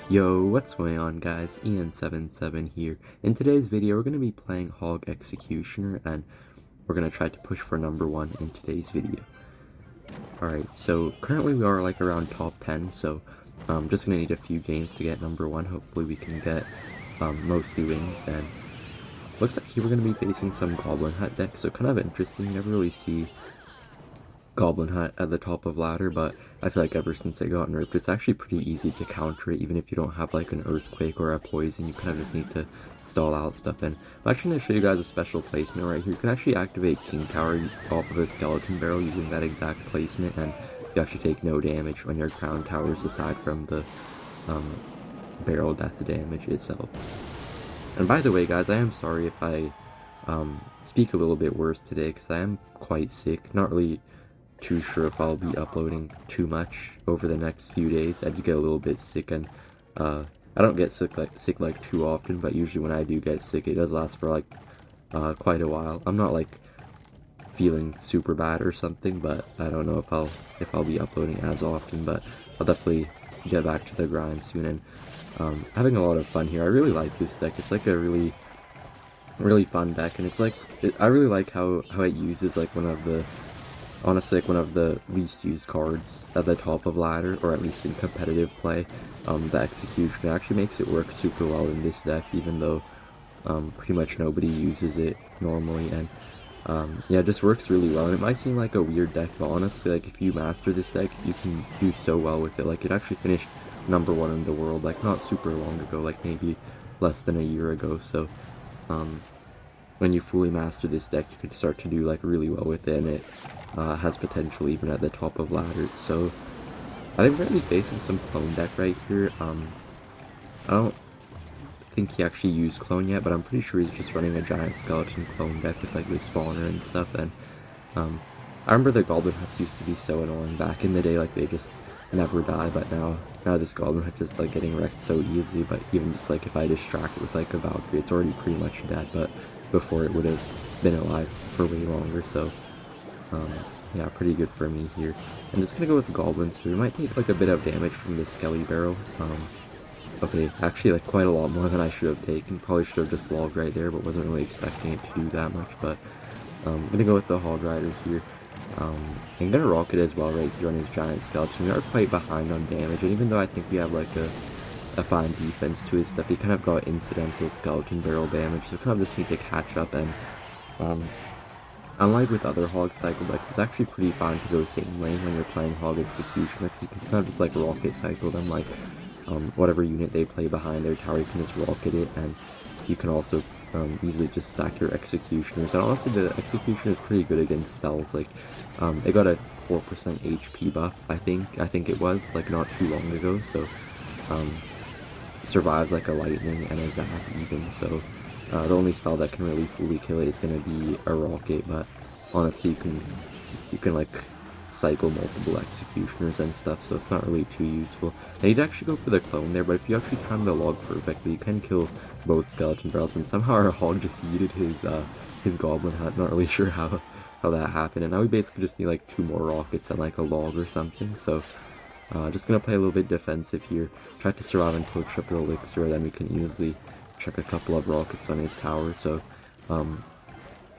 Yo, what's going on guys? Ian77 here. In today's video, we're going to be playing Hog Executioner, and we're going to try to push for number 1 in today's video. Alright, so currently we are like around top 10, so I'm just going to need a few games to get number 1. Hopefully we can get mostly wins, and looks like here we're going to be facing some Goblin Hut decks, so kind of interesting. You never really see Goblin Hut at the top of ladder, but I feel like ever since it got nerfed, it's actually pretty easy to counter it. Even if you don't have like an Earthquake or a Poison, you kind of just need to stall out stuff. And I'm actually going to show you guys a special placement right here. You can actually activate King Tower off of a Skeleton Barrel using that exact placement, and you actually take no damage when your Crown Towers aside from the barrel death damage itself. And by the way guys, I am sorry if I speak a little bit worse today, because I am quite sick. Not really too sure if I'll be uploading too much over the next few days. I do get a little bit sick, and I don't get sick like too often, but usually when I do get sick, it does last for like quite a while. I'm not like feeling super bad or something, but I don't know if I'll be uploading as often, but I'll definitely get back to the grind soon. And having a lot of fun here. I really like this deck. It's like a really fun deck, and it's like I really like how it uses like honestly, like one of the least used cards at the top of ladder, or at least in competitive play. The Executioner actually makes it work super well in this deck, even though pretty much nobody uses it normally. And yeah, it just works really well. And it might seem like a weird deck, but honestly, like if you master this deck, you can do so well with it. Like it actually finished number 1 in the world, like not super long ago, like maybe less than a year ago. So when you fully master this deck, you can start to do like really well with it, and it has potential even at the top of ladder. So I think we're going to be facing some clone deck right here. I don't think he actually used clone yet, but I'm pretty sure he's just running a giant skeleton clone deck with like the spawner and stuff. And I remember the Goblin Huts used to be so annoying back in the day, like they just never die, but now this Goblin Hut is like getting wrecked so easily. But even just like if I distract it with like a Valkyrie, it's already pretty much dead, but before it would have been alive for way longer. So yeah, pretty good for me here. I'm just gonna go with Goblins here. We might take like a bit of damage from this Skelly Barrel. Okay, actually like quite a lot more than I should have taken. Probably should have just logged right there, but wasn't really expecting it to do that much. But I'm gonna go with the Hog Rider here. I'm gonna Rocket as well right here on his giant skeleton. We are quite behind on damage, and even though I think we have like a fine defense to his stuff, he kind of got incidental skeleton barrel damage, so kind of just need to catch up. And unlike with other Hog cycle decks, it's actually pretty fine to go same lane when you're playing Hog Executioner, because you can kind of just like Rocket cycle them, like whatever unit they play behind their tower, you can just Rocket it, and you can also easily just stack your Executioners. And honestly, the Executioner is pretty good against spells. Like it got a 4% HP buff, I think it was, like not too long ago, so survives like a lightning and a zap even. So the only spell that can really fully kill it is going to be a Rocket, but honestly you can like cycle multiple Executioners and stuff, so it's not really too useful. And you'd actually go for the clone there, but if you actually time the log perfectly, you can kill both skeleton barrels. And somehow our Hog just yeeted his Goblin Hut. Not really sure how that happened. And now we basically just need like 2 more Rockets and like a log or something. So just gonna play a little bit defensive here, try to survive until triple elixir, then we can easily check a couple of Rockets on his tower. So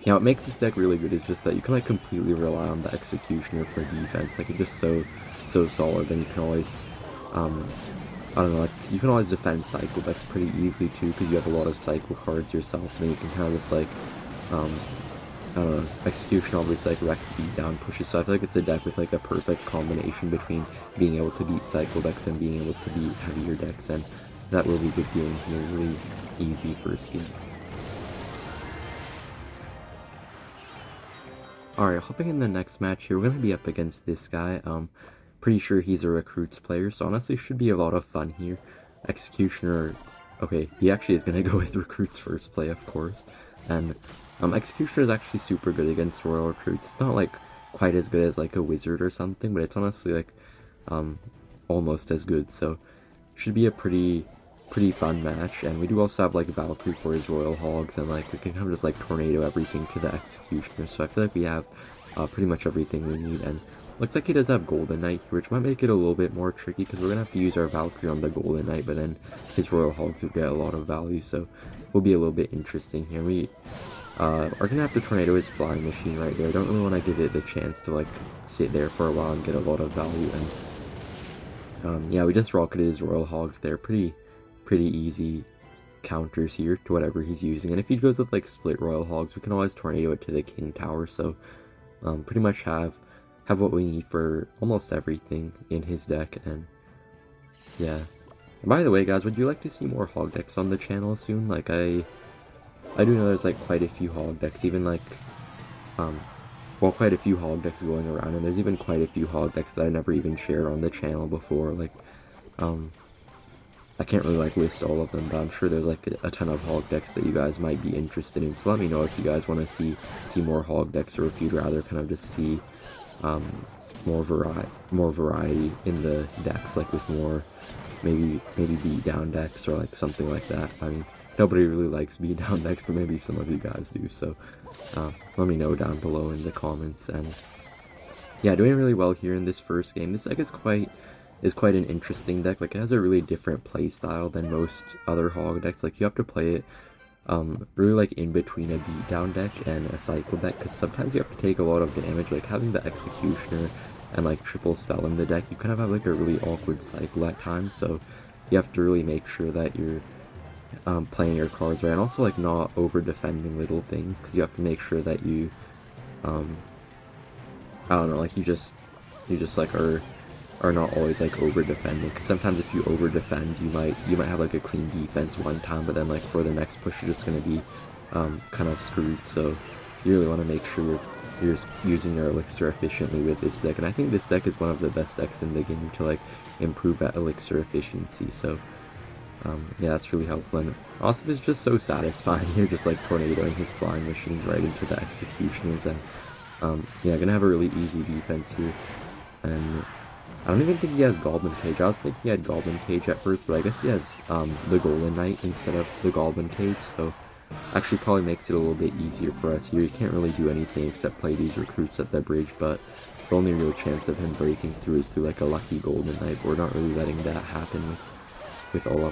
yeah, what makes this deck really good is just that you can like completely rely on the Executioner for defense. Like it's just so solid. Then you can always I don't know, like you can always defend cycle decks pretty easily too, because you have a lot of cycle cards yourself, and then you can kind of just like I don't know, Execution always like Rex beat down pushes. So I feel like it's a deck with like a perfect combination between being able to beat cycle decks and being able to beat heavier decks, and that will be good games and a really easy first game. Alright, hopping in the next match here, we're going to be up against this guy. Pretty sure he's a Recruits player, so honestly should be a lot of fun here. Executioner, okay, he actually is going to go with Recruits first play, of course. And Executioner is actually super good against Royal Recruits. It's not like quite as good as like a Wizard or something, but it's honestly like almost as good, so should be a pretty fun match. And we do also have like Valkyrie for his Royal Hogs, and like we can kind of just like tornado everything to the Executioner. So I feel like we have pretty much everything we need. And looks like he does have Golden Knight here, which might make it a little bit more tricky because we're gonna have to use our Valkyrie on the Golden Knight, but then his Royal Hogs will get a lot of value, so will be a little bit interesting here. We are gonna have to tornado his flying machine right there. Don't really want to give it the chance to like sit there for a while and get a lot of value. And yeah, we just rocketed his Royal Hogs there. Pretty easy counters here to whatever he's using. And if he goes with like split Royal Hogs, we can always tornado it to the King Tower. So pretty much have what we need for almost everything in his deck. And yeah. And by the way, guys, would you like to see more Hog decks on the channel soon? Like I do know there's like quite a few Hog decks, even like well, quite a few Hog decks going around, and there's even quite a few Hog decks that I never even shared on the channel before. Like I can't really like list all of them, but I'm sure there's like a ton of Hog decks that you guys might be interested in. So let me know if you guys want to see more Hog decks, or if you'd rather kind of just see more variety in the decks, like with more maybe beat down decks or like something like that. I mean, nobody really likes beat down decks, but maybe some of you guys do. So let me know down below in the comments. And yeah, doing really well here in this first game. This deck is quite an interesting deck. Like, it has a really different play style than most other Hog decks. Like, you have to play it really like in between a beatdown deck and a cycle deck, because sometimes you have to take a lot of damage. Like having the Executioner and like triple spell in the deck, you kind of have like a really awkward cycle at times, so you have to really make sure that you're playing your cards right, and also like not over defending little things, because you have to make sure that you I don't know, like you just like are not always like over defending, because sometimes if you over defend, you might have like a clean defense one time, but then like for the next push you're just going to be kind of screwed. So you really want to make sure you're using your elixir efficiently with this deck, and I think this deck is one of the best decks in the game to like improve at elixir efficiency. So yeah, that's really helpful. And also it's just so satisfying here, just like tornadoing his flying machines right into the executioners. And yeah, gonna have a really easy defense here. And I don't even think he has Goblin Cage. I was thinking he had Goblin Cage at first, but I guess he has the Golden Knight instead of the Goblin Cage, so actually probably makes it a little bit easier for us here. You can't really do anything except play these recruits at the bridge, but the only real chance of him breaking through is through like a lucky Golden Knight, but we're not really letting that happen with all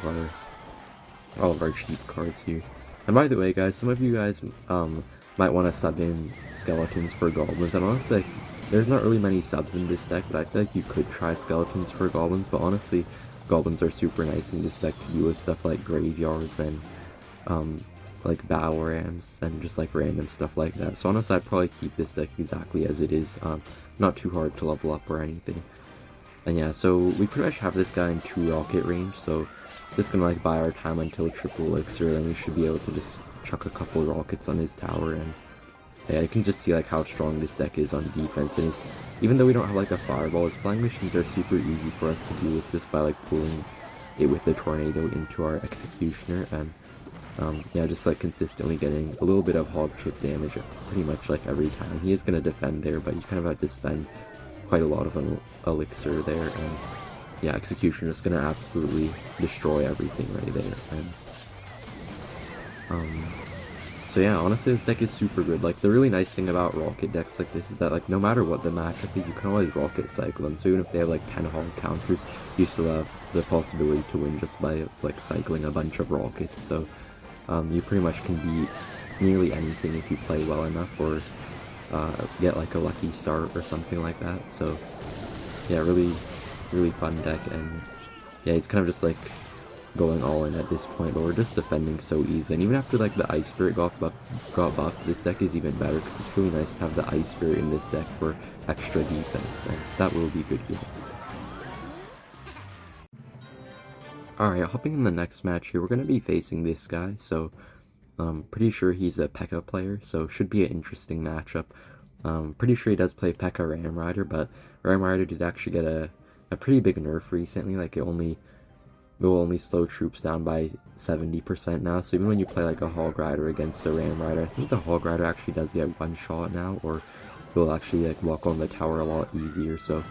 of our cheap cards here. And by the way, guys, some of you guys might want to sub in skeletons for goblins. And honestly, like, there's not really many subs in this deck, but I feel like you could try skeletons for goblins. But honestly, goblins are super nice in this deck to do with stuff like graveyards and like battle rams and just like random stuff like that. So honestly, I'd probably keep this deck exactly as it is. Not too hard to level up or anything. And yeah, so we pretty much have this guy in 2 rocket range, so just gonna like buy our time until triple elixir, and we should be able to just chuck a couple rockets on his tower. And yeah, you can just see like how strong this deck is on defense. And even though we don't have like a fireball, his flying machines are super easy for us to deal with just by like pulling it with the tornado into our executioner. And yeah, just like consistently getting a little bit of hog chip damage pretty much like every time. He is gonna defend there, but you kind of have to spend quite a lot of an elixir there. And yeah, executioner is gonna absolutely destroy everything right there. And so yeah, honestly, this deck is super good. Like, the really nice thing about rocket decks like this is that like no matter what the matchup is, you can always rocket cycle them. So even if they have like 10 hog counters, you still have the possibility to win just by like cycling a bunch of rockets. So you pretty much can beat nearly anything if you play well enough, or get like a lucky start or something like that. So yeah, really fun deck. And yeah, it's kind of just like going all in at this point, but we're just defending so easy. And even after like the Ice Spirit got buffed, this deck is even better, because it's really nice to have the Ice Spirit in this deck for extra defense, and that will be good here. Alright, hopping in the next match here, we're going to be facing this guy. So pretty sure he's a P.E.K.K.A player, so should be an interesting matchup. Pretty sure he does play P.E.K.K.A Ram Rider, but Ram Rider did actually get a pretty big nerf recently. Like, it will only slow troops down by 70% now, so even when you play like a Hog Rider against a Ram Rider, I think the Hog Rider actually does get one shot now, or will actually like walk on the tower a lot easier. So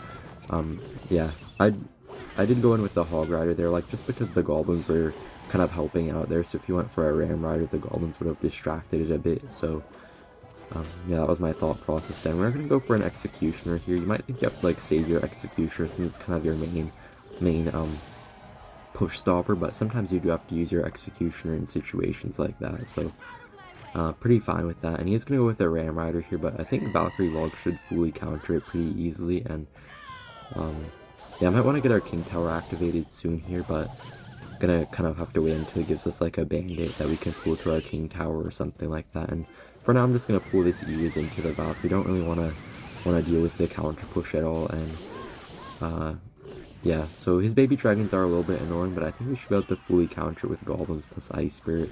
yeah, I did go in with the Hog Rider there, like just because the goblins were kind of helping out there. So if you went for a Ram Rider, the goblins would have distracted it a bit. So Yeah, that was my thought process then. We're gonna go for an Executioner here. You might think you have to like save your Executioner since it's kind of your main push stopper, but sometimes you do have to use your Executioner in situations like that, so pretty fine with that. And he's gonna go with a Ram Rider here, but I think Valkyrie Log should fully counter it pretty easily, and yeah, I might want to get our King Tower activated soon here, but gonna kind of have to wait until it gives us like a bandit that we can pull to our King Tower or something like that. And for now, I'm just gonna pull this Ease into the Valkyrie. Don't really wanna deal with the counter push at all. And yeah, so his baby dragons are a little bit annoying, but I think we should be able to fully counter with Goblins plus Ice Spirit.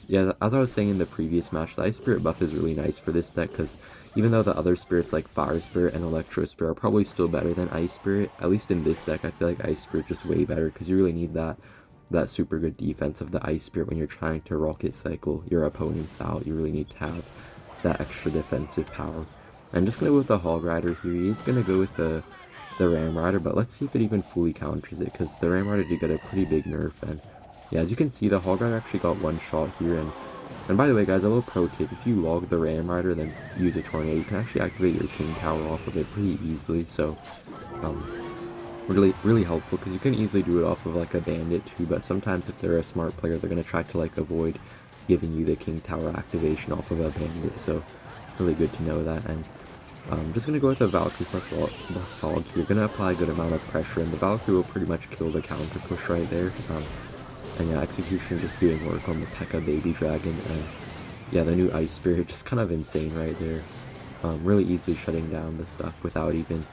Yeah, as I was saying in the previous match, the Ice Spirit buff is really nice for this deck, because even though the other spirits like Fire Spirit and Electro Spirit are probably still better than Ice Spirit, at least in this deck, I feel like Ice Spirit just way better, because you really need that super good defense of the Ice Spirit when you're trying to Rocket Cycle your opponents out. You really need to have that extra defensive power. I'm just going to go with the Hog Rider here. He's going to go with the Ram Rider, but let's see if it even fully counters it, because the Ram Rider did get a pretty big nerf. And yeah, as you can see, the Hog Rider actually got one shot here. And by the way, guys, a little pro tip: if you log the Ram Rider and then use a Tornado, you can actually activate your King Tower off of it pretty easily. So really helpful, because you can easily do it off of like a bandit too, but sometimes if they're a smart player, they're going to try to like avoid giving you the King Tower activation off of a bandit. So really good to know that. And I'm just going to go with the Valkyrie plus Hog. You're going to apply a good amount of pressure, and the Valkyrie will pretty much kill the counter push right there. And yeah, Executioner just doing work on the P.E.K.K.A baby dragon, and yeah, the new Ice Spirit, just kind of insane right there. Really easily shutting down the stuff without even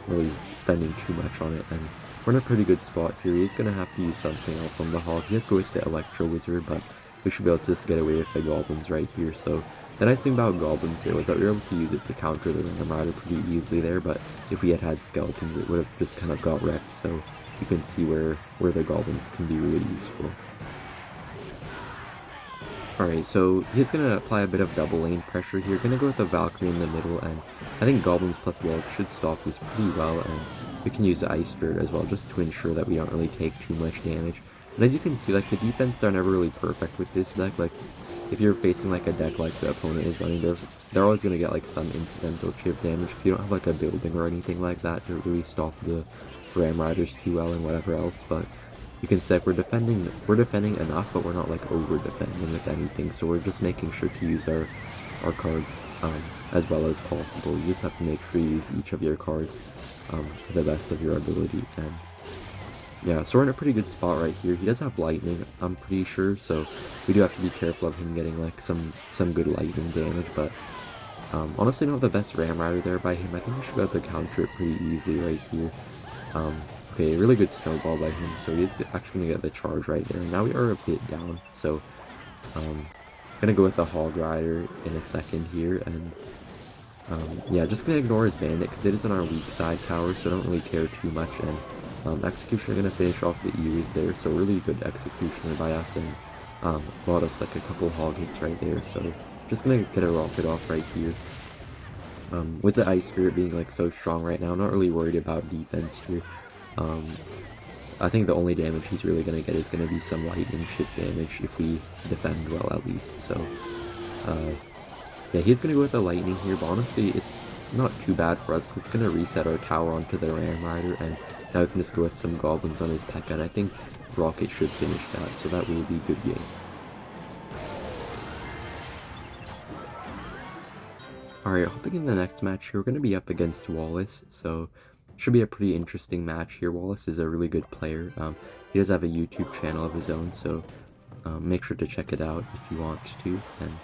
really spending too much on it. And we're in a pretty good spot here. He's going to have to use something else on the Hog. He has to go with the Electro Wizard, but we should be able to just get away with the Goblins right here. So the nice thing about Goblins there was that we were able to use it to counter the Ram Rider pretty easily there, but if we had Skeletons, it would have just kind of got wrecked. So you can see where the Goblins can be really useful. Alright, so he's going to apply a bit of double lane pressure here. Going to go with the Valkyrie in the middle, and I think Goblins plus Log should stop this pretty well, and we can use the Ice Spirit as well, just to ensure that we don't really take too much damage. And as you can see, like, the defense are never really perfect with this deck. Like, if you're facing like a deck like the opponent is running, they're always going to get like some incidental chip damage if you don't have like a building or anything like that to really stop the Ram Riders too well and whatever else. But you can say we're defending enough, but we're not like over defending with anything, so we're just making sure to use our cards as well as possible. You just have to make sure you use each of your cards to the best of your ability. And yeah, so we're in a pretty good spot right here. He does have lightning, I'm pretty sure, so we do have to be careful of him getting like some good lightning damage. But honestly, not the best Ram Rider there by him. I think we should be able to counter it pretty easily right here. Okay, really good snowball by him, so he's actually going to get the charge right there. Now we are a bit down, so gonna go with the Hog Rider in a second here. And yeah, just gonna ignore his bandit because it is on our weak side tower, so I don't really care too much. And Executioner gonna finish off the Eries there, so really good Executioner by us, and bought us like a couple hog hits right there. So just gonna get a rocket off right here. With the Ice Spirit being like so strong right now, I'm not really worried about defense here. I think the only damage he's really going to get is going to be some lightning chip damage if we defend well at least. So yeah, he's going to go with the lightning here, but honestly it's not too bad for us because it's going to reset our tower onto the Ram Rider, and now we can just go with some goblins on his P.E.K.K.A, and I think Rocket should finish that, so that will be a good game. Alright, hopping in the next match here, we're going to be up against Wallace, so should be a pretty interesting match here. Wallace is a really good player. He does have a YouTube channel of his own, so make sure to check it out if you want to. And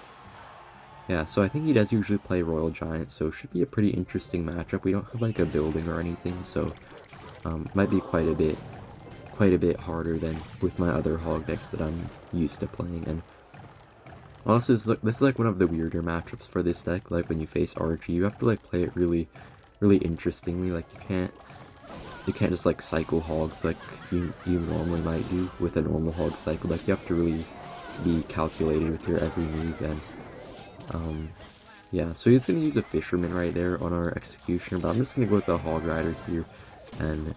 yeah, so I think he does usually play Royal Giant, so it should be a pretty interesting matchup. We don't have like a building or anything, so might be quite a bit harder than with my other hog decks that I'm used to playing. And honestly, this is like one of the weirder matchups for this deck. Like when you face RG, you have to like play it really interestingly. Like you can't just like cycle hogs like you normally might do with a normal hog cycle. Like you have to really be calculated with your every move. And yeah, so he's gonna use a Fisherman right there on our Executioner, but I'm just gonna go with the Hog Rider here, and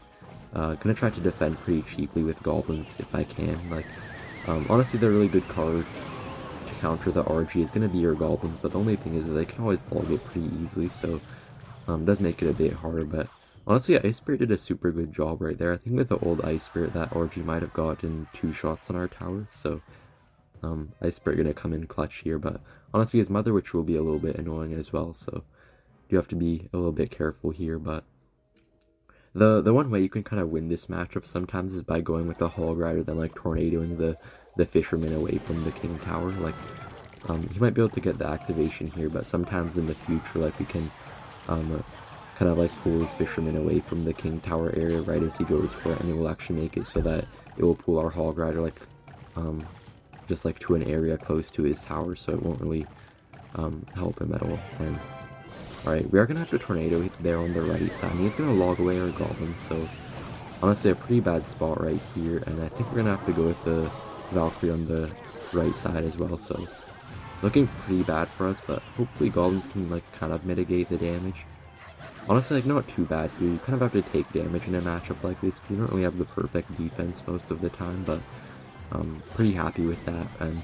gonna try to defend pretty cheaply with goblins if I can. Like honestly, they're really good card to counter the RG is going to be your goblins, but the only thing is that they can always log it pretty easily, so it does make it a bit harder. But honestly, Ice Spirit did a super good job right there. I think with the old Ice Spirit, that RG might have gotten 2 shots on our tower, so Ice Spirit going to come in clutch here. But honestly, his Mother Witch will be a little bit annoying as well, so you have to be a little bit careful here. But the one way you can kind of win this matchup sometimes is by going with the Hog Rider, then like tornadoing the Fisherman away from the King Tower. Like he might be able to get the activation here, but sometimes in the future, like we can kind of like pull his Fisherman away from the King Tower area right as he goes for it, and it will actually make it so that it will pull our Hog Rider like just like to an area close to his tower, so it won't really help him at all. And alright, we are going to have to tornado there on the right side, and he's going to log away our goblins, so honestly a pretty bad spot right here, and I think we're going to have to go with the Valkyrie on the right side as well, so looking pretty bad for us, but hopefully goblins can like kind of mitigate the damage. Honestly, like not too bad here, you kind of have to take damage in a matchup like this, because you don't really have the perfect defense most of the time, but pretty happy with that. And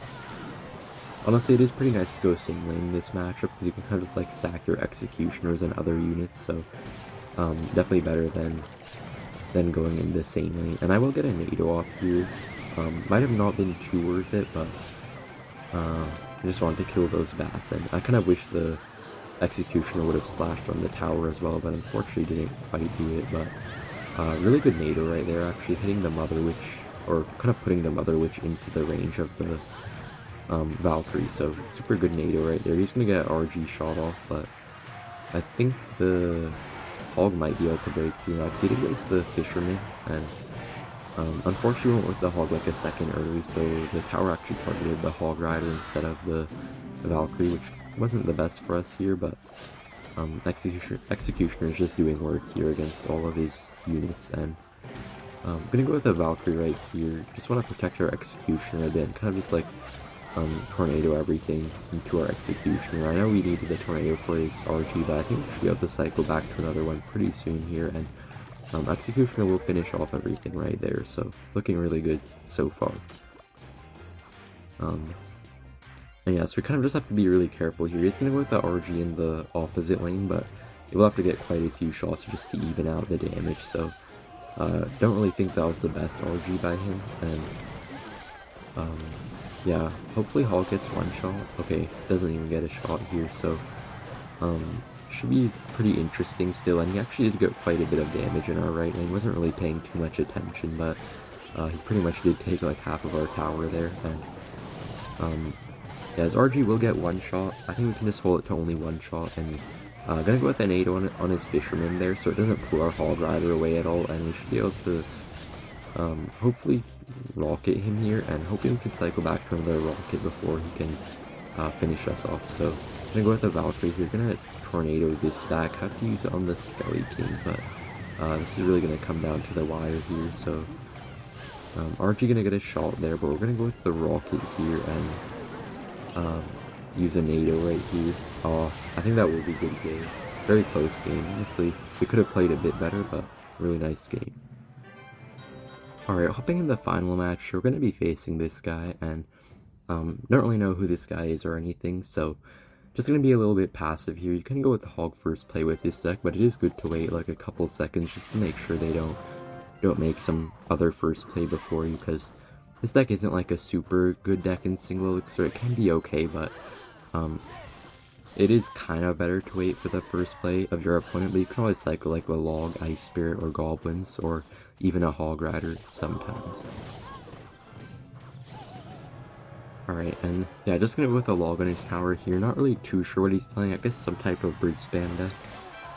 honestly, it is pretty nice to go same lane in this matchup, because you can kind of just like stack your executioners and other units, so definitely better than going in the same lane. And I will get a Nado off here. Might have not been too worth it, but I just wanted to kill those bats, and I kind of wish the Executioner would have splashed on the tower as well, but unfortunately didn't quite do it. But really good Nado right there, actually hitting the Mother Witch, or kind of putting the Mother Witch into the range of the Valkyrie, so super good Nado right there. He's going to get an RG shot off, but I think the Hog might be able to break through now, because he did waste the Fisherman, and unfortunately went with the Hog like a second early, so the tower actually targeted the Hog Rider instead of the Valkyrie, which wasn't the best for us here, but Executioner is just doing work here against all of his units, and I'm gonna go with a Valkyrie right here. Just want to protect our Executioner a bit, and kind of just like tornado everything into our Executioner. I know we needed the tornado for his RG, but I think we should be able to cycle back to another one pretty soon here, and Executioner will finish off everything right there, so looking really good so far. And yeah, so we kind of just have to be really careful here. He's going to go with the RG in the opposite lane, but we'll have to get quite a few shots just to even out the damage, so don't really think that was the best RG by him. And yeah, hopefully Hog gets one shot. Okay, doesn't even get a shot here, so should be pretty interesting still. And he actually did get quite a bit of damage in our right lane. Wasn't really paying too much attention, but he pretty much did take like half of our tower there. And yeah, his RG will get one shot. I think we can just hold it to only one shot, and gonna go with an 8 on his Fisherman there, so it doesn't pull our Hog Rider away at all, and we should be able to hopefully rocket him here, and hoping we can cycle back to another rocket before he can finish us off. So I'm gonna go with the Valkyrie here, gonna tornado this back, have to use it on the Skelly King, but this is really gonna come down to the wire here. So RG gonna get a shot there, but we're gonna go with the rocket here, and use a Nado right here. I think that will be a good game. Very close game, honestly. We could have played a bit better, but really nice game. Alright, hopping in the final match, we're going to be facing this guy, and don't really know who this guy is or anything, so just going to be a little bit passive here. You can go with the Hog first play with this deck, but it is good to wait like a couple seconds just to make sure they don't make some other first play before you, because this deck isn't like a super good deck in single elixir. It can be okay, but it is kind of better to wait for the first play of your opponent, but you can always cycle like a Log, Ice Spirit, or Goblins, or even a Hog Rider sometimes. Alright, and yeah, just gonna go with a Log on his tower here. Not really too sure what he's playing. I guess some type of Brute Spam deck.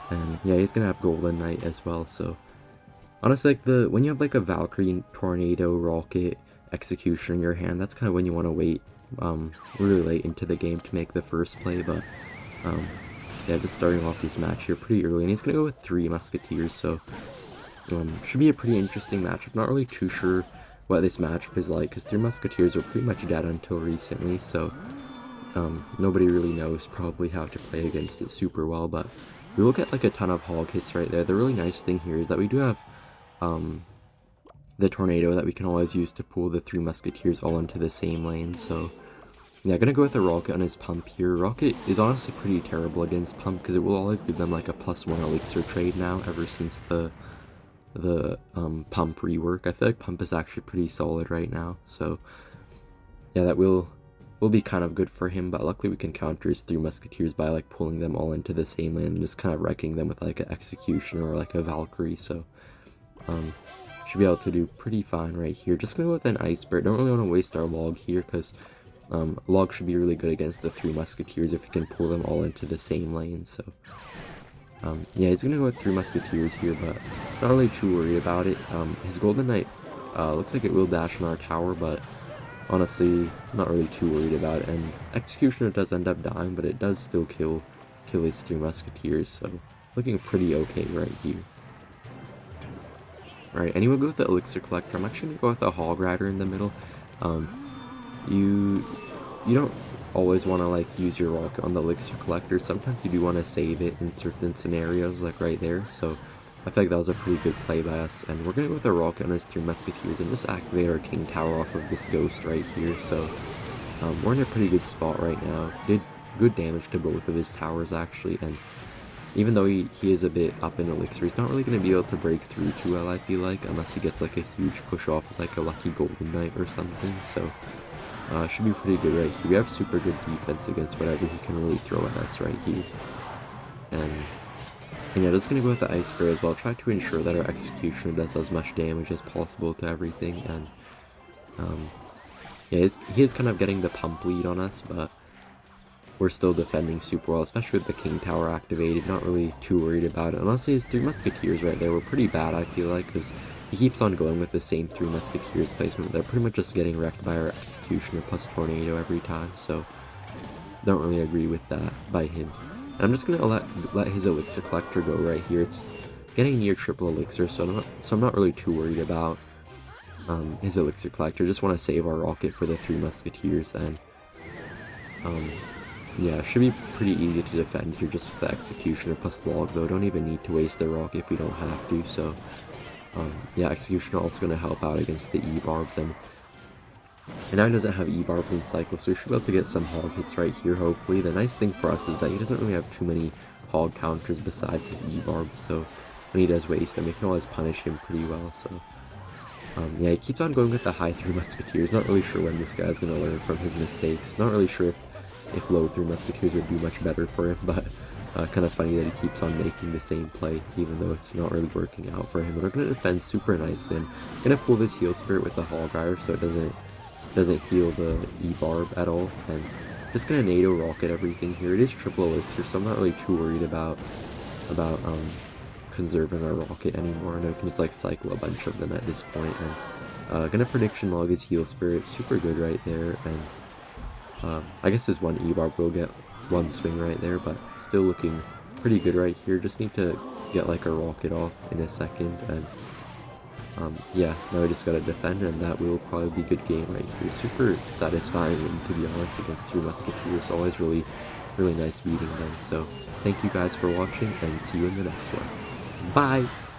And yeah, he's gonna have Golden Knight as well, so honestly, like when you have like a Valkyrie, Tornado, Rocket, Executioner in your hand, that's kind of when you want to wait really late into the game to make the first play. But yeah, just starting off this match here pretty early, and he's gonna go with 3 Musketeers, so should be a pretty interesting matchup. Not really too sure what this matchup is like, because 3 Musketeers were pretty much dead until recently, so nobody really knows probably how to play against it super well. But we will get like a ton of Hog hits right there. The really nice thing here is that we do have the Tornado that we can always use to pull the 3 Musketeers all into the same lane, so Yeah, gonna go with a Rocket on his Pump here. Rocket is honestly pretty terrible against Pump because it will always give them like a +1 elixir trade now ever since the Pump rework. I feel like Pump is actually pretty solid right now, so yeah, that will be kind of good for him, but luckily we can counter his 3 Musketeers by like pulling them all into the same lane and just kind of wrecking them with like an Executioner or like a Valkyrie, so should be able to do pretty fine right here. Just gonna go with an Ice Spirit. Don't really want to waste our Log here because Log should be really good against the 3 Musketeers if you can pull them all into the same lane, so yeah, he's gonna go with 3 Musketeers here, but not really too worried about it. His Golden Knight looks like it will dash on our tower, but honestly, not really too worried about it. And Executioner does end up dying, but it does still kill his 3 Musketeers, so looking pretty okay right here. Alright, and he will go with the Elixir Collector. I'm actually gonna go with a Hog Rider in the middle. You don't always want to like use your Rocket on the Elixir Collector. Sometimes you do want to save it in certain scenarios, like right there. So I feel like that was a pretty good play by us. And we're gonna go with a Rocket on his 3 Musketeers and just activate our King Tower off of this Ghost right here. So we're in a pretty good spot right now. Did good damage to both of his towers actually, and even though he is a bit up in elixir, he's not really going to be able to break through too well, I feel like, unless he gets like a huge push off with like a lucky Golden Knight or something. So should be pretty good right here. We have super good defense against whatever he can really throw at us right here. And yeah, just going to go with the Ice Spirit as well. Try to ensure that our Executioner does as much damage as possible to everything. And yeah, he is kind of getting the Pump lead on us, but we're still defending super well, especially with the King Tower activated. Not really too worried about it. Honestly, his 3 Musketeers right there were pretty bad, I feel like, because he keeps on going with the same 3 Musketeers placement. They're pretty much just getting wrecked by our Executioner plus Tornado every time, so don't really agree with that by him. And I'm just going to let his Elixir Collector go right here. It's getting near triple Elixir, so I'm not really too worried about his Elixir Collector. Just want to save our Rocket for the 3 Musketeers, and yeah, it should be pretty easy to defend here just with the Executioner plus Log, though. Don't even need to waste the Rocket if we don't have to, so yeah, Executioner also going to help out against the E-Barbs, and now he doesn't have E-Barbs in cycle, so we should be able to get some Hog hits right here, hopefully. The nice thing for us is that he doesn't really have too many Hog counters besides his E-Barb, so when he does waste them, we can always punish him pretty well, so yeah, he keeps on going with the high 3 Musketeers. Not really sure when this guy's going to learn from his mistakes. Not really sure if low 3 Musketeers would do much better for him, but kind of funny that he keeps on making the same play, even though it's not really working out for him. But we're going to defend super nicely, and going to pull this Heal Spirit with the Hog Rider so it doesn't heal the E-Barb at all, and just going to NATO Rocket everything here. It is triple Elixir, so I'm not really too worried about conserving our Rocket anymore. I know we can just like cycle a bunch of them at this point, and going to Prediction Log his Heal Spirit, super good right there, and I guess this one E-Barb will get one swing right there, but still looking pretty good right here. Just need to get like a Rocket off in a second, and yeah, now we just gotta defend, and that will probably be a good game right here. Super satisfying win, to be honest, against 3 Musketeers. Always really nice beating them. So thank you guys for watching, and see you in the next one. Bye!